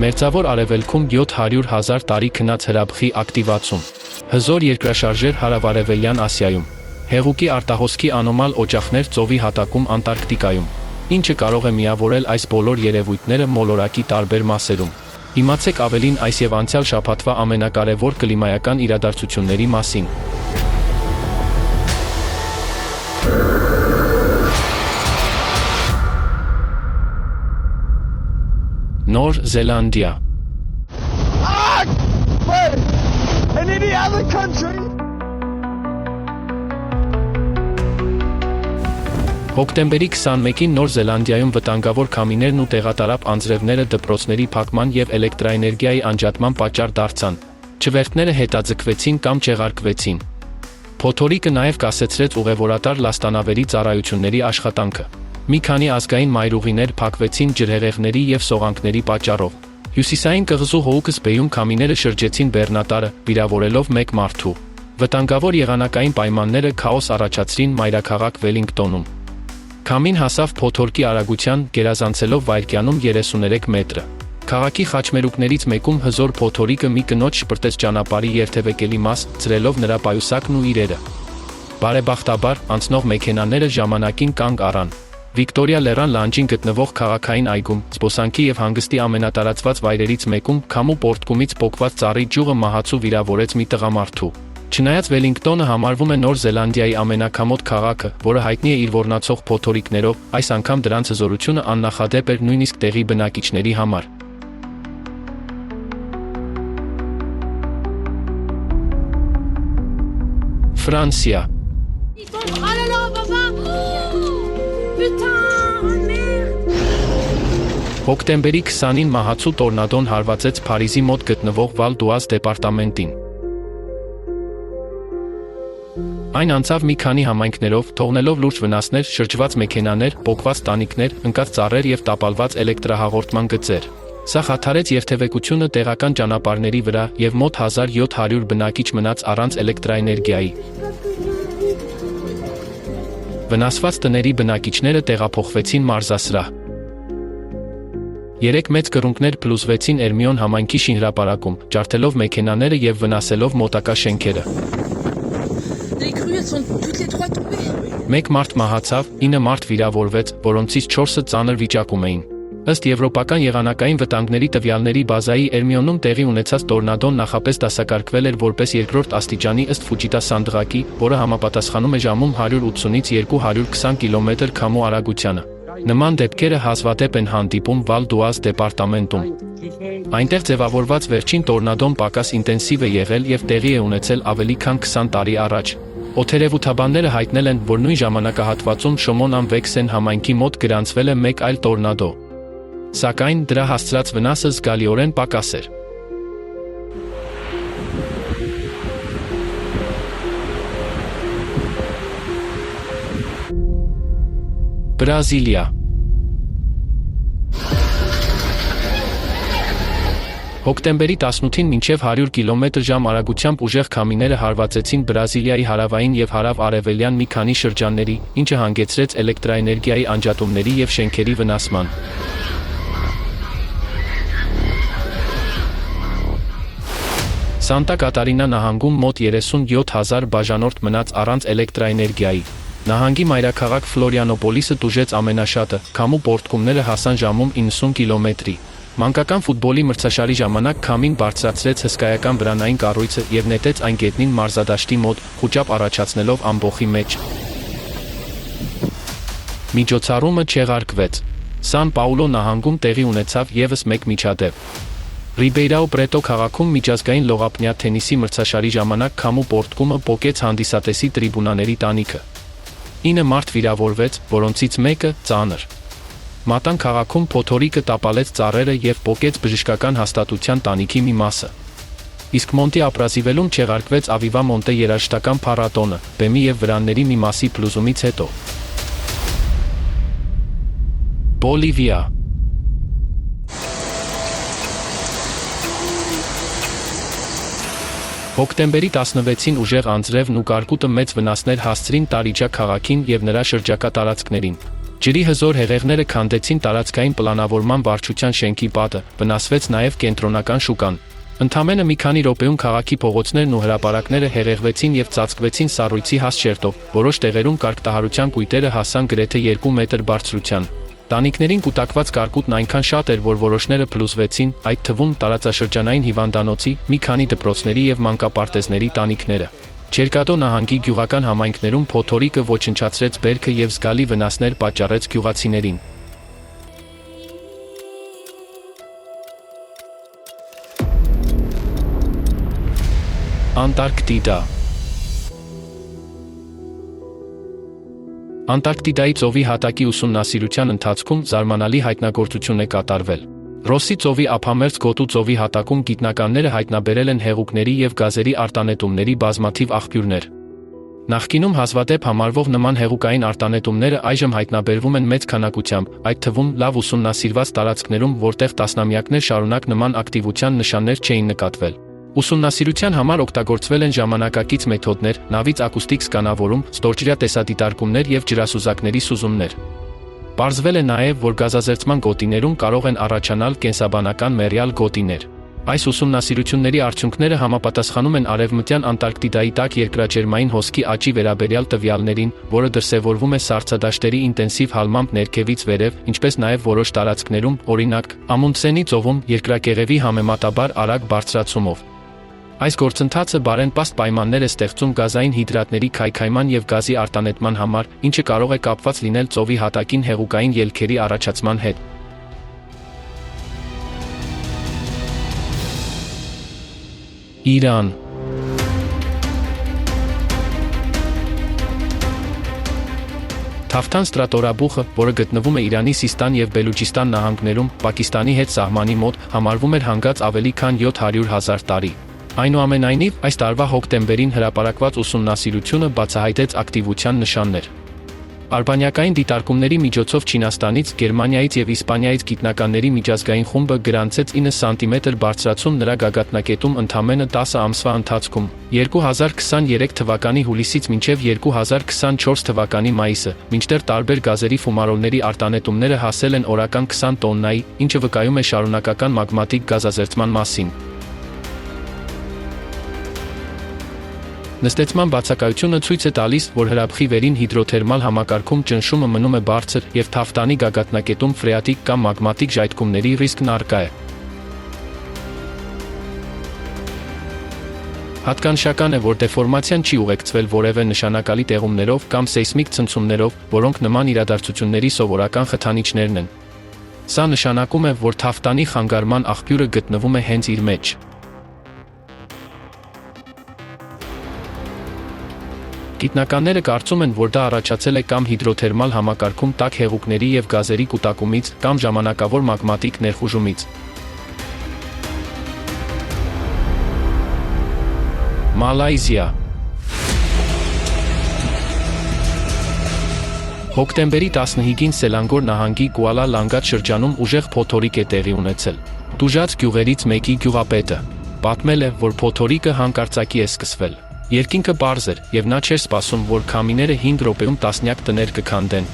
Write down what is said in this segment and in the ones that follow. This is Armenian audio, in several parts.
Մերձավոր արևելքում 700,000 տարի քնած հրաբխի ակտիվացում։ Հզոր երկրաշարժեր հարավարևելյան Ասիայում։ Հեղուկի արտահոսքի անոմալ օջախներ ծովի հատակում Անտարկտիկայում, ինչը կարող է միավորել այս բոլոր երևույթները մոլորակի տարբեր մասերում։ Իմացեք ավելին այս եւ անցյալ շաբաթվա ամենակարևոր կլիմայական իրադարձությունների մասին։ Նոր Զելանդիա։ Հոկտեմբերի 21-ին Նոր Զելանդիայում վտանգավոր քամիներն ու տեղատարապ անձրևները դպրոցների փակման եւ էլեկտրաէներգիայի անջատման պատճառ դարձան։ Չվերթները հետաձգվեցին կամ չեղարկվեցին։ Փոթորիկը նաեւ կասեցրեց ուղևորատար լաստանավերի ծառայությունների աշխատանքը։ Մի քանի ազգային մայրուղիներ փակվեցին ջրհեղեղների եւ սողանքների պատճառով։ Հյուսիսային կղզու Հոուքս Բեյում քամիները շրջեցին բեռնատարը, վիրավորելով 1 մարդու։ Վտանգավոր եղանակային պայմանները քաոս առաջացրին մայրաքաղաք Վելինգտոնում։ Քամին հասավ փոթորկի արագության, գերազանցելով վայրկյանում 33 մետրը։ Քաղաքի խաչմերուկներից մեկում հզոր փոթորիկը մի կնոջ շպրտեց ճանապարհի երթևեկելի մաս, ծրելով նրա պայուսակն ու իրերը։ Բարեբախտաբար, անցնող մեքենաները ժամանակին կանգ առան։ Վիկտորիա լեռան լանջին գտնվող քաղաքային այգում, զբոսանքի եւ հանգստի ամենատարածված վայրերից մեկում, քամու պոռթկումից պոկված ծառի ճյուղը մահացու վիրավորեց մի տղամարդու։ Չնայած Վելինգտոնը համարվում է Նոր Զելանդիայի ամենակամոտ քաղաքը, որը հայտնի է իր ոռնացող փոթորիկներով, այս անգամ դրանց հզորությունը աննախադեպ էր նույնիսկ տեղի բնակիչների համար։ Ֆրանսիա։ Հոկտեմբերի 20-ին մահացու տորնադոն հարվածեց Փարիզի մոտ գտնվող Վալ դ'Ուազ դեպարտամենտին։ Այն անցավ մի քանի համայնքներով, թողնելով լուրջ վնասներ, շրջված մեքենաներ, պոկված տանիքներ, ընկած ծառեր եւ տապալված էլեկտրահաղորդման գծեր։ Սա խաթարեց երթևեկությունը տեղական ճանապարհների վրա եւ մոտ 1700 բնակիչ մնաց առանց էլեկտրաէներգիայի։ Վնասված տների բնակիչները տեղափոխվեցին մարզասրահ։ 3 մեծ կռունկներ փլուզվեցին Էրմիոն համայնքի շինհրապարակում, ջարդելով մեքենաները եւ վնասելով մոտակա շենքերը։ Մեկ մարդ մահացավ, 9 մարդ վիրավորվեց, որոնցից 4-ը ծանր վիճակում էին։ Ըստ Եվրոպական եղանակային վտանգների տվյալների բազայի Էրմիոնում տեղի ունեցած տորնադոն նախապես դասակարգվել էր որպես 2-րդ աստիճանի ըստ Ֆուջիտա սանդղակի, որը համապատասխանում է ժամում 180-ից 220 կմ քամու արագությանը։ Նման դեպքերը հազվադեպ են հանդիպում Վալ դ'Ուազ դեպարտամենտում։ Այնտեղ ձևավորված վերջին տորնադոն պակաս ինտենսիվ է եղել եւ տեղի է ունեցել ավելի քան 20 տարի առաջ։ Օդերևութաբանները հայտնել են, որ նույն ժամանակահատվածում Շոմոն Վեքսեն համայնքի մոտ գրանցվել է մեկ այլ տորնադո։ Սակայն դրա հասցրած վնասը զգալիորեն պակաս էր։ Բրազիլիա։ Հոկտեմբերի 18-ին մինչև 100 կմ/ժ արագությամբ ուժեղ քամիները հարվածեցին Բրազիլիայի հարավային եւ հարավ-արևելյան մի քանի շրջանների, ինչը հանգեցրեց էլեկտրաէներգիայի անջատումների եւ շենքերի վնասման։ Սանտա Կատարինա նահանգում մոտ 37,000 բաժանորդ մնաց առանց էլեկտրաէներգիայի։ Նահանգի մայրաքաղաք Ֆլորիանոպոլիսը տուժեց ամենաշատը, քամու պոռթկումները հասան ժամում 90 կմ/։ Մանկական ֆուտբոլի մրցաշարի ժամանակ քամին բարձրացրեց հսկայական վրանային կառույցը եւ նետեց այն գետնին մարզադաշտի մոտ, խուճապ առաջացնելով ամբոխի մեջ։ Միջոցառումը չեղարկվեց։ Սան Պաուլո նահանգում տեղի ունեցավ եւս մեկ միջադեպ։ Ռիբեյրաու Պրետո քաղաքում միջազգային լողապնյա թենիսի մրցաշարի ժամանակ քամու պոռթկումը պոկեց հանդիսատեսի տրիբունաների տանիքը։ 9 մարդ վիրավորվեց, որոնցից մեկը ծանր։ Մատան քաղաքում փոթորիկը տապալեց ծառերը եւ պոկեց բժշկական հաստատության տանիքի մի մասը։ Իսկ Մոնտի ապրազիվելում չեղարկվեց Ավիվա Մոնտե երաժշտական փառատոնը, բեմի եւ վրանների մի մասի փլուզումից հետո։ Բոլիվիա։ Հոկտեմբերի 16-ին ուժեղ անձրևն ու կարկուտը մեծ վնասներ հասցրին Տարիջա քաղաքին եւ նրա շրջակա տարածքներին։ Ջրի հզոր հեղեղները քանդեցին տարածքային պլանավորման վարչության շենքի պատը, վնասվեց նաև կենտրոնական շուկան։ Ընդամենը մի քանի րոպեում քաղաքի փողոցներն ու հրապարակները հեղեղվեցին եւ ծածկվեցին սառույցի հաստ շերտով, որոշ տեղերում կարգտահարության կույտերը հասան գրեթե 2 մետր բարձրության։ Տանիքներին կուտակված կարկուտն այնքան շատ էր, որ որոշները փլուզվեցին, այդ թվում տարածաշրջանային հիվանդանոցի, մի քանի դպրոցների եւ մանկապարտեզների տանիքները։ Չերկատո նահանգի գյուղական համայնքներում փոթորիկը ոչնչացրեց բերքը եւ զգալի վնասներ պատճառեց գյուղացիներին։ Անտարկտիդա։ Անտարկտիդայի ծովի հատակի ուսումնասիրության ընթացքում զարմանալի հայտնագործություն է կատարվել։ Ռոսի ծովի ափամերձ գոտու ծովի հատակում գիտնականները հայտնաբերել են հեղուկների եւ գազերի արտանետումների բազմաթիվ աղբյուրներ։ Նախկինում հազվադեպ համարվող նման հեղուկային արտանետումները այժմ հայտնաբերվում են մեծ քանակությամբ, այդ թվում լավ ուսումնասիրված տարածքներում, որտեղ տասնամյակներ շարունակ նման ակտիվության նշաններ չէին նկատվել։ Ուսումնասիրության համար օգտագործվել են ժամանակակից մեթոդներ, նավից ակուստիկ սկանավորում, ստորջրյա տեսադիտարկումներ եւ ջրասուզակների սուզումներ։ Պարզվել է նաև, որ գազազերծման գոտիներում կարող են առաջանալ կենսաբանական մեռյալ գոտիներ։ Այս ուսումնասիրությունների արդյունքները համապատասխանում են Արևմտյան Անտարկտիդայի տաք երկրաջերմային հոսքի աճի վերաբերյալ տվյալներին, որը դրսևորվում է սառցադաշտերի ինտենսիվ հալմամբ ներքևից վերև, ինչպես նաև որոշ տարածքներում, օրինակ, Ամունդսենի ծովում, երկրակեղևի համեմատաբար արագ բարձրացումով։ Այս գործընթացը բարենպաստ պայմաններ է ստեղծում գազային հիդրատների քայքայման եւ գազի արտանետման համար, ինչը կարող է կապված լինել ծովի հատակին հեղուկային ելքերի առաջացման հետ։ Իրան։ Թավթան ստրատորաբուխը, որը գտնվում է Իրանի Սիստան եւ Բելուջիստան նահանգներում, Պակիստանի հետ սահմանի մոտ, համարվում էր հանգած ավելի քան 700,000 տարի։ Այնուամենայնիվ, այս տարվա հոկտեմբերին հրապարակված ուսումնասիրությունը բացահայտեց ակտիվության նշաններ։ Արբանյակային դիտարկումների միջոցով Չինաստանից, Գերմանիայից եւ Իսպանիայից գիտնականների միջազգային խումբը գրանցեց 9 սանտիմետր բարձրացում նրա գագաթնակետում ընդամենը 10 ամսվա ընթացքում՝ 2023 թվականի հուլիսից մինչև 2024 թվականի մայիսը, մինչդեռ տարբեր գազերի ֆումարոլների արտանետումները հասել են օրական 20 տոննայի, ինչը վկայում է շարունակական մագմատիկ գազազերծման մասին։ Նստեցման բացակայությունը ցույց է տալիս, որ հրաբխի վերին հիդրոթերմալ համակարգում ճնշումը մնում է բարձր եւ թավթանի գագաթնակետում ֆրեատիկ կամ մագմատիկ ժայթքումների ռիսկն առկա է։ Հատկանշական է, որ դեֆորմացիան չի ուղեկցվել որևէ նշանակալի տեղումներով կամ սեյսմիկ ցնցումներով, որոնք նման իրադարձությունների սովորական խթանիչներն են։ Սա նշանակում է, որ թավթանի խանգարման աղբյուրը գտնվում է հենց իր մեջ։ Գիտնականները կարծում են, որ դա առաջացել է կամ հիդրոթերմալ համակարգում տաք հեղուկների եւ գազերի կուտակումից, կամ ժամանակավոր մագմատիկ ներխուժումից։ Մալայզիա։ Հոկտեմբերի 15-ին Սելանգոր նահանգի Կուալա Լանգատ շրջանում ուժեղ փոթորիկ է տեղի ունեցել։ Տուժած գյուղերից մեկի գյուղապետը պատմել է, որ փոթորիկը հանկարծակի է սկսվել։ Երկինքը պարզ էր, եւ նա չէր սպասում, որ քամիները 5 րոպեում տասնյակ տներ կքանդեն։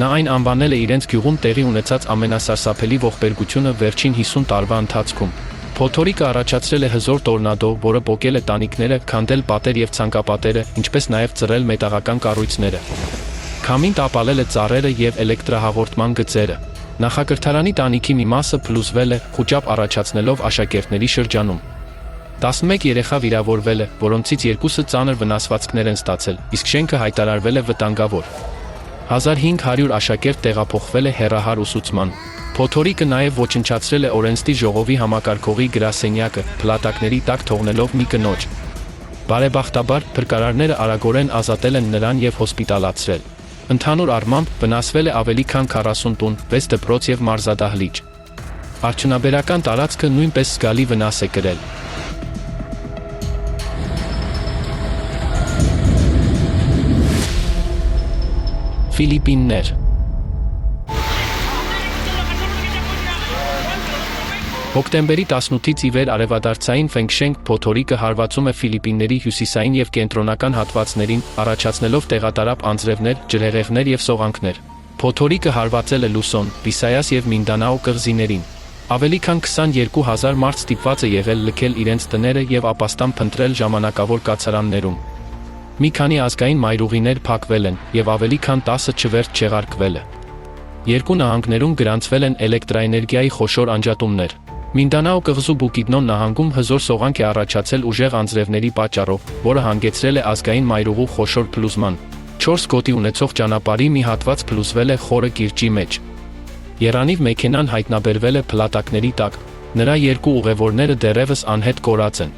Նա այն անվանել է իրենց գյուղում տեղի ունեցած ամենասարսափելի ողբերգությունը վերջին 50 տարվա ընթացքում։ Փոթորիկը առաջացրել է հզոր տորնադո, որը պոկել է տանիքները, քանդել պատեր եւ ցանկապատերը, ինչպես նաեւ ծռել մետաղական կառույցները։ Քամին տապալել է ծառերը եւ էլեկտրահաղորդման գծերը։ Նախակրթարանի տանիքի մի մասը փլուզվել է, խուճապ առաջացնելով աշակերտների շրջանում։ 11 երեխա վիրավորվել է, որոնցից 2-ը ծանր վնասվածքներ են ստացել, իսկ շենքը հայտարարվել է վտանգավոր։ 1500 աշակերտ տեղափոխվել է հեռահար ուսուցման։ Փոթորիկը նաև ոչնչացրել է օրենսդիր ժողովի համակարգողի գրասենյակը, փլատակների տակ թողնելով մի կնոջ։ Բարեբախտաբար, փրկարարները արագորեն ազատել են նրան եւ հոսպիտալացրել։ Ընդհանուր առմամբ վնասվել է ավելի քան 40 տուն, 6 դպրոց եւ մարզադահլիճ։ Արդյունաբերական տարածքը նույնպես զգալի վնաս է կրել։ Ֆիլիպիններ։ Հոկտեմբերի 18-ից ի վեր արևադարձային Ֆենգշենգ փոթորիկը հարվածում է Ֆիլիպինների հյուսիսային եւ կենտրոնական հատվածներին, առաջացնելով տեղատարապ անձրևներ, ջրհեղեղներ եւ սողանքներ։ Փոթորիկը հարվածել է Լուսոն, Բիսայաս և Մինդանաո կղզիներին։ Ավելի քան 22,000 մարդ ստիպված է եղել լքել իրենց տները և ապաստան փնտրել ժամանակավոր կացարաններում։ Մի քանի ազգային մայրուղիներ փակվել են, և ավելի քան 10 չվերթ չեղարկվել է։ Երկու նահանգներում գրանցվել են էլեկտրաէներգիայի խոշոր անջատումներ։ Մինդանաո կղզու Բուկիդնոն նահանգում հզոր սողանք է առաջացել ուժեղ անձրևների պատճառով, որը հանգեցրել է ազգային մայրուղու խոշոր փլուզման։ 4 գոտի ունեցող ճանապարհի մի հատված փլուզվել է խորը կիրճի մեջ։ Եռանիվ մեքենան հայտնաբերվել է փլատակների տակ, նրա երկու ուղևորները դեռևս անհետ կորած են։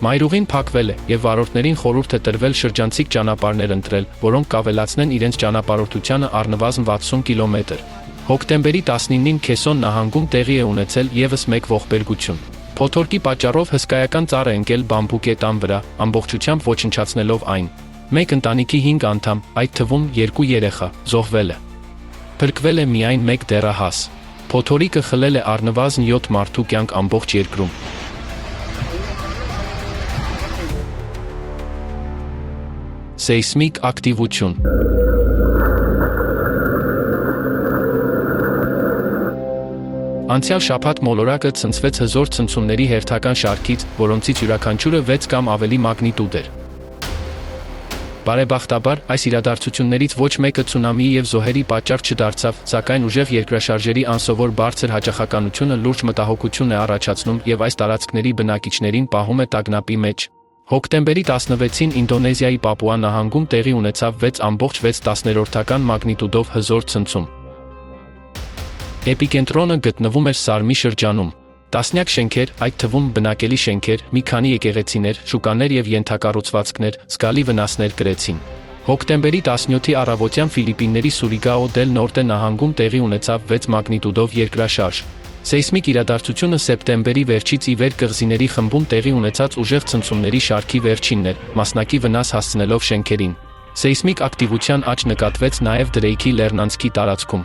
Մայրուղին փակվել է, և վարորդներին խորհուրդ է տրվել շրջանցիկ ճանապարհներ ընտրել, որոնք կավելացնեն իրենց ճանապարհորդությանը առնվազն 60 կիլոմետր։ Հոկտեմբերի 19-ին Քեսոն նահանգում տեղի է ունեցել ևս մեկ ողբերգություն։ Փոթորկի պատճառով հսկայական ծառ է ընկել բամբուկե տան վրա, ամբողջությամբ ոչնչացնելով այն։ Մեկ ընտանիքի 5 անդամ, այդ թվում 2 երեխա, զոհվել է։ Փրկվել է միայն 1 դեռահաս։ Փոթորիկը խլել է առնվազն 7 մարդու կյանք ամբողջ երկրում։ Սեյսմիկ ակտիվություն։ Անցյալ շաբաթ մոլորակը ցնցվեց հզոր ցնցումների հերթական շարքից, որոնցից յուրաքանչյուրը 6 կամ ավելի մագնիտուդ էր։ Բարեբախտաբար, այս իրադարձություններից ոչ մեկը ցունամիի և զոհերի պատճառ չդարձավ, սակայն ուժեղ երկրաշարժերի անսովոր բարձր հաճախականությունը լուրջ մտահոգություն է առաջացնում և այս տարածքների բնակիչներին պահում է տագնապի մեջ։ Հոկտեմբերի 16-ին Ինդոնեզիայի Պապուա նահանգում տեղի ունեցավ 6,6 մագնիտուդով հզոր ցնցում։ Էպիկենտրոնը գտնվում էր Սարմի շրջանում։ Տասնյակ շենքեր, այդ թվում բնակելի շենքեր, մի քանի եկեղեցիներ, շուկաներ և ենթակառուցվածքներ զգալի վնասներ կրեցին։ Հոկտեմբերի 17-ի առավոտյան Ֆիլիպինների Սուրիգաո դել Նորտե նահանգում տեղի ունեցավ 6 մագնիտուդով երկրաշարժ։ Սեյսմիկ իրադարձությունը սեպտեմբերի վերջից ի վեր կղզիների խմբում տեղի ունեցած ուժեղ ցնցումների շարքի վերջինն էր, մասնակի վնաս հասցնելով շենքերին։ Սեյսմիկ ակտիվության աճ նկատվեց նաև Դրեյքի լեռնանցքի տարածքում։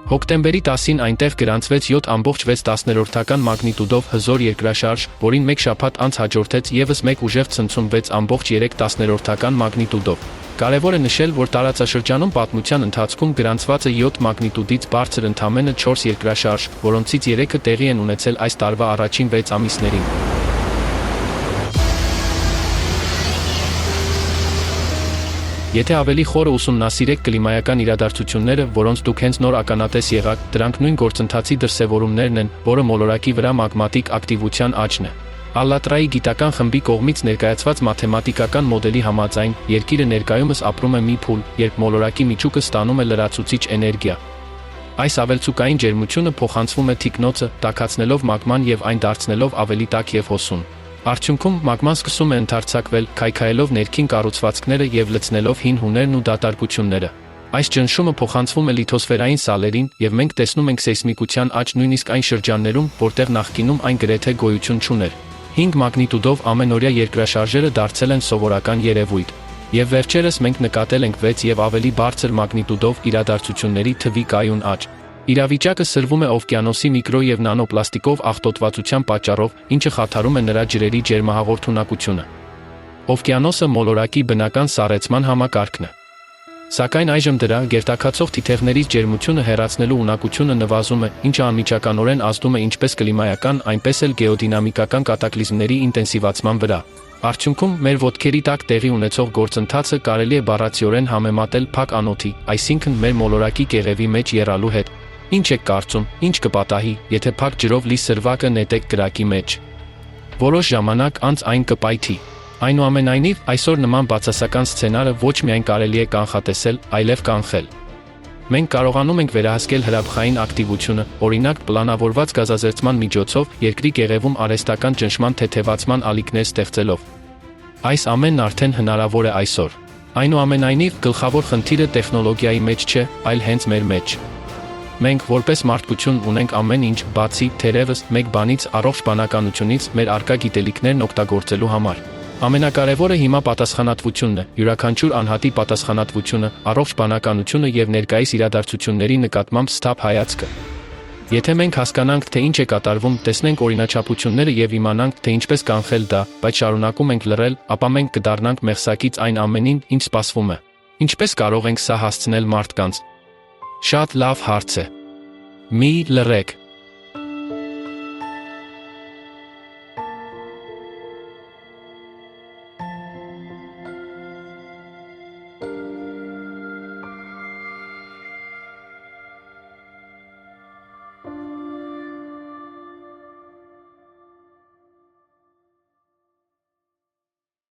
Հոկտեմբերի 10-ին այնտեղ գրանցվեց 7,6 մագնիտուդով հզոր երկրաշարժ, որին մեկ շաբաթ անց հաջորդեց ևս մեկ ուժեղ ցնցում 6,3 մագնիտուդով։ Կարևոր է նշել, որ տարածաշրջանում պատմության ընթացքում գրանցված է 7 մագնիտուդից բարձր ընդամենը 4 երկրաշարժ, որոնցից 3-ը տեղի են ունեցել այս տարվա առաջին 6 ամիսներին։ Եթե ավելի խորը ուսումնասիրեք կլիմայական իրադարձությունները, որոնց դուք հենց նոր ականատես եղաք, դրանք նույն գործընթացի դրսևորումներն են, որը մոլորակի վրա մագմատիկ ակտիվության աճն է։ Ալլատրայի գիտական խմբի կողմից ներկայացված մաթեմատիկական մոդելի համաձայն, Երկիրը ներկայումս ապրում է մի փուլ, երբ մոլորակի միջուկը ստանում է լրացուցիչ էներգիա։ Այս ավելցուկային ջերմությունը փոխանցվում է թիկնոցը, տաքացնելով մագման և այն դարձնելով ավելի տաք և հոսուն։ Արդյունքում մագման սկսում է ընդարձակվել, քայքայելով ներքին կառուցվածքները և լցնելով հին հուներն ու դատարկությունները։ Այս ճնշումը փոխանցվում է լիթոսֆերային սալերին, և մենք տեսնում ենք սեյսմիկության աճ նույնիսկ այն շրջաններում, որտեղ նախկինում այն գրեթե գոյություն չուներ։ 5 մագնիտուդով ամենօրյա երկրաշարժերը դարձել են սովորական երևույթ։ Եվ վերջերս մենք նկատել ենք 6 և ավելի բարձր մագնիտուդով իրադարձությունների թվի կայուն աճ։ Իրավիճակը սրվում է օվկիանոսի միկրո և նանոպլաստիկով աղտոտվածության պատճառով, ինչը խաթարում է նրա ջրերի ջերմահաղորդունակությունը։ Օվկիանոսը մոլորակի բնական սառեցման համակարգն է։ Սակայն այժմ դրա գերտաքացող թիթեղներից ջերմությունը հեռացնելու ունակությունը նվազում է, ինչը անմիջականորեն ազդում է ինչպես կլիմայական, այնպես էլ գեոդինամիկական կատակլիզմների ինտենսիվացման վրա։ Արդյունքում, մեր ոտքերի տակ տեղի ունեցող գործընթացը կարելի է բառացիորեն համեմատել փակ անոթի, այսինքն մեր մոլորակի կեղևի մեջ եռալու հետ։ Ինչ եք կարծում, ինչ կպատահի, եթե փակ ջրով լի սրվակը նետեք կրակի մեջ։ Որոշ ժամանակ անց այն կպայթի։ Այնուամենայնիվ, այսօր նման բացասական սցենարը ոչ միայն կարելի է կանխատեսել, այլև կանխել։ Մենք կարողանում ենք վերահսկել հրաբխային ակտիվությունը, օրինակ պլանավորված գազազերծման միջոցով, երկրի կեղևում արհեստական ճնշման թեթևացման ալիքներ ստեղծելով։ Այս ամենն արդեն հնարավոր է այսօր։ Այնուամենայնիվ, գլխավոր խնդիրը տեխնոլոգիայի մեջ չէ, այլ հենց մեր մեջ։ Մենք, որպես մարդկություն, ունենք ամեն ինչ, բացի, թերևս, մեկ բանից, առողջ բանականությունից, մեր առկա գիտելիքներն օգտագործելու համար։ Ամենակարևորը հիմա պատասխանատվությունն է, յուրաքանչյուր անհատի պատասխանատվությունը, առողջ բանականությունը և ներկայիս իրադարձությունների նկատմամբ սթափ հայացքը։ Եթե մենք հասկանանք, թե ինչ է կատարվում, տեսնենք օրինաչափությունները եւ իմանանք, թե ինչպես կանխել դա, բայց շարունակում ենք լռել, ապա մենք կդառնանք մեղսակից այն ամենին, ինչ սպասվում է։ Ինչպես կարող ենք սա հասցնել մարդկանց։ Շատ լավ հարց է։ Մի լռեք։